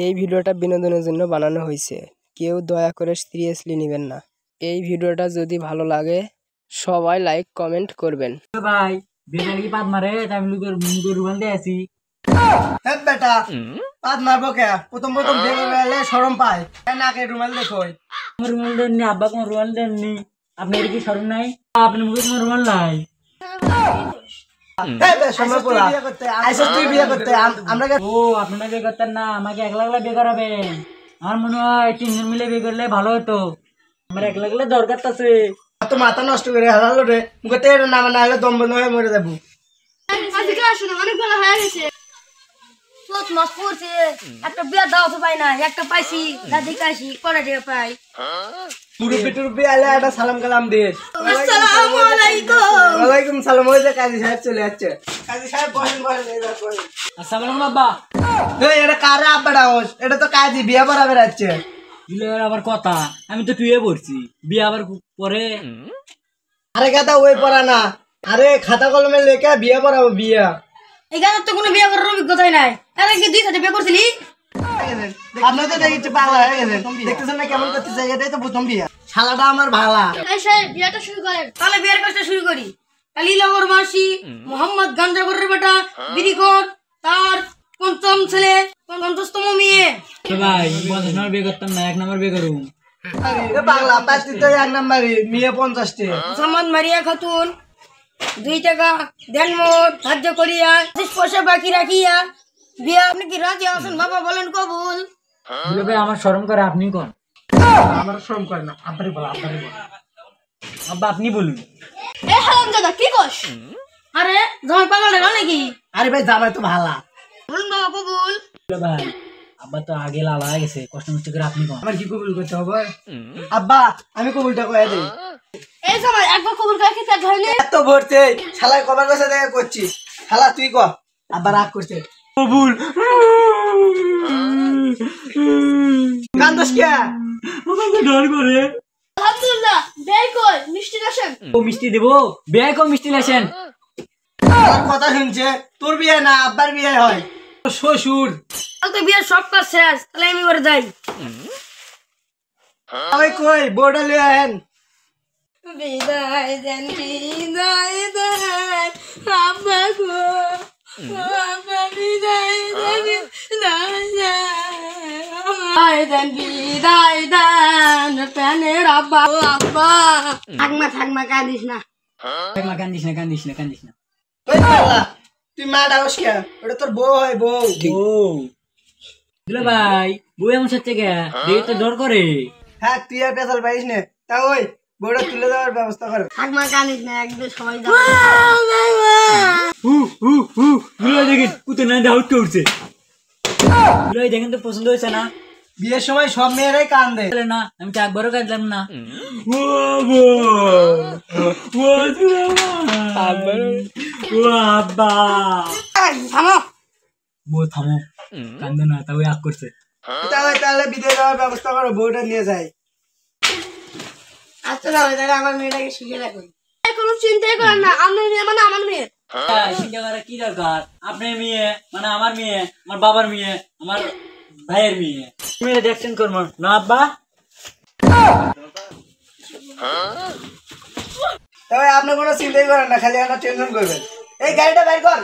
এই ভিডিওটা বিনোদনের জন্য বানানো হয়েছে, কেউ দয়া করে সিরিয়াসলি নেবেন না। এই ভিডিওটা যদি ভালো লাগে সবাই লাইক কমেন্ট করবেন। ভাই বেকার কি পাত মারে আমি লুকে রুমাল দিয়ে আছি। হ্যাঁ বেটা, পাত মারবো কে? প্রথম প্রথম বেলে শরম পায়, নাকে রুমাল দেখো। আমার রুমাল দেননি, আব্বা কোনো রুমাল দেননি। আপনার কি শরম নাই? আপনার মুখে কোনো রুমাল নাই। ও আপনারা বিয়ে করতেন না, আমাকে একলা একলা বিয়ে করাবেন? আমার মনে হয় তিনজন মিলে বিয়ে করলে ভালো হতো। আমার একলা একলা দরকার আছে। তো মাথা নষ্ট করে হারালো রে, মুখে তেল নামা না হলে দম বন্ধ হয়ে মরে যাবো। অনেক বেলা হয়ে গেছে, মাস পড়ছে, একটা বিয়ে দাও তো পাই না, একটা পাইছি দাদি কাশি কটা টাকা পাই। মুরব্বি টুরব্বি আলে একটা সালাম কালাম দিয়ে। আসসালামু আলাইকুম। ওয়ালাইকুম সালাম। ওই যে কাজী সাহেব চলে যাচ্ছে। কাজী সাহেব বসেন বসেন। আসসালামু আলাইকুম আব্বা। এই এটা কারে আব্বাটা হোস? এটা তো কাজী বিয়ে পড়াবে যাচ্ছে। দিলের আবার কথা, আমি তো টুয়ে পড়ছি, বিয়ে আবার পরে। আরে কথা ওই পড়া না, আরে খাতা কলমে লেখা বিয়ে পড়াবো বিয়ে। এখানে তো কোনো বিয়ে করার অভিজ্ঞতাই নাই। আরে কি দুই সাথে বিয়ে করছিলি? আপনি তো দেখছি পাগলা হয়ে গেছেন, দেখতেছেন না কেমন করতেছে? এটাই তো প্রথম বিয়ে। শালাটা আমার ভালা। এই সাহেব বিয়েটা শুরু করেন। তাহলে বিয়ের কাজটা শুরু করি। কালীনগর মাসি মোহাম্মদ গাঞ্জাগরের বেটা বিরিকর, তার পঞ্চম ছেলে, 50তম মেয়ে। ভাই 50 নম্বর বিয়ে করতাম না, 1 নম্বর বিয়ে করুম। পাগলা পাঁচটি তো 1 নাম্বারই, মেয়ে 50টি। মোহাম্মদ মারিয়া খাতুন 2 টাকা দেন মোট ধার্য করিয়া 25 পয়সা বাকি রাখিয়া বিয়া। আপনি কি রাজি আছেন বাবা? বলেন কবুল। বলে ভাই আমার শরম করে, আপনি কোন? আমার শরম করে না, আপনারই বলা, আপনারই বলা। আব্বা আপনি বলুন। এ হারামজাদা কি কস? আরে জামাই পাগল না নাকি? আরে ভাই জামাই তো ভালা। বলুন বাবা কবুল। বলে ভাই আব্বা তো আগে লালা হয়ে গেছে, কষ্ট মষ্ট করে আপনি কোন? আমার কি কবুল করতে হবে? আব্বা আমি কবুলটা কয়ে দেই। এই জামাই একবার কবুল করে কি পেট ধরেনি? এত ভরতে শালা কবার কাছে দেখা করছি। শালা তুই ক। আব্বা রাগ করছে। কবুল। কান্দস কে? আমাকে ডর করে। আলহামদুলিল্লাহ বের কই মিষ্টি আসেন। ও মিষ্টি দেবো, বিয়ে কো মিষ্টি লেছেন। আমার কথা শুনছে, তোর বিয়ে না আব্বার বিয়ে হয়। শ্বশুর তাহলে তো বিয়ের সব কাজ শেষ, তাহলে আমি করে যাই। আমি কই বোর্ডে লিয়ে আহেন। বিদায় দেন বিদায় দেন আব্বা গো, আব্বা বিদায় দেন বিদায় দেন বিদায় দেন প্যানের আব্বা। ও আব্বা থাকমা কাঁদিস না। কান্দিস না কান্দিস না কান্দিস না। ওই পাগলা তুই মা ডাকস কে? ওটা তোর বউ হয় বউ। ও দুলা ভাই বউ এমন সত্যি কে দেখে তো ডর করে। হ্যাঁ তুই আর পেশাল পাইস না। তা ওই বউটা তুলে দেওয়ার ব্যবস্থা কর। থাকমা কাঁদিস না, একদম সবাই দুলা দেখেন কুতে না আউট উঠছে। দুলা দেখেন তো পছন্দ হয়েছে না? বিয়ের সময় সব মেয়েরাই কান্দে না, আমি তো একবারও কাঁদলাম না। আব্বা থামো। বউ থামো, কান্দে না, তাও আগ করছে। তাহলে বিদায় দেওয়ার ব্যবস্থা করো, বউটা নিয়ে যাই। আচ্ছা তাহলে আমার মেয়েটাকে শিখে রাখুন। কোনো চিন্তাই করেন না, আমার মেয়ে মানে আমার মেয়ে। চিন্তা করার কি দরকার? আপনার মেয়ে মানে আমার মেয়ে, আমার বাবার মেয়ে, আমার ভাইয়ের মেয়ে। মেয়ে দেখছেন করবো না আব্বা? তবে আপনি কোনো চিন্তাই করেন না, খালি একটা টেনশন করবেন। এই গাড়িটা বের কর।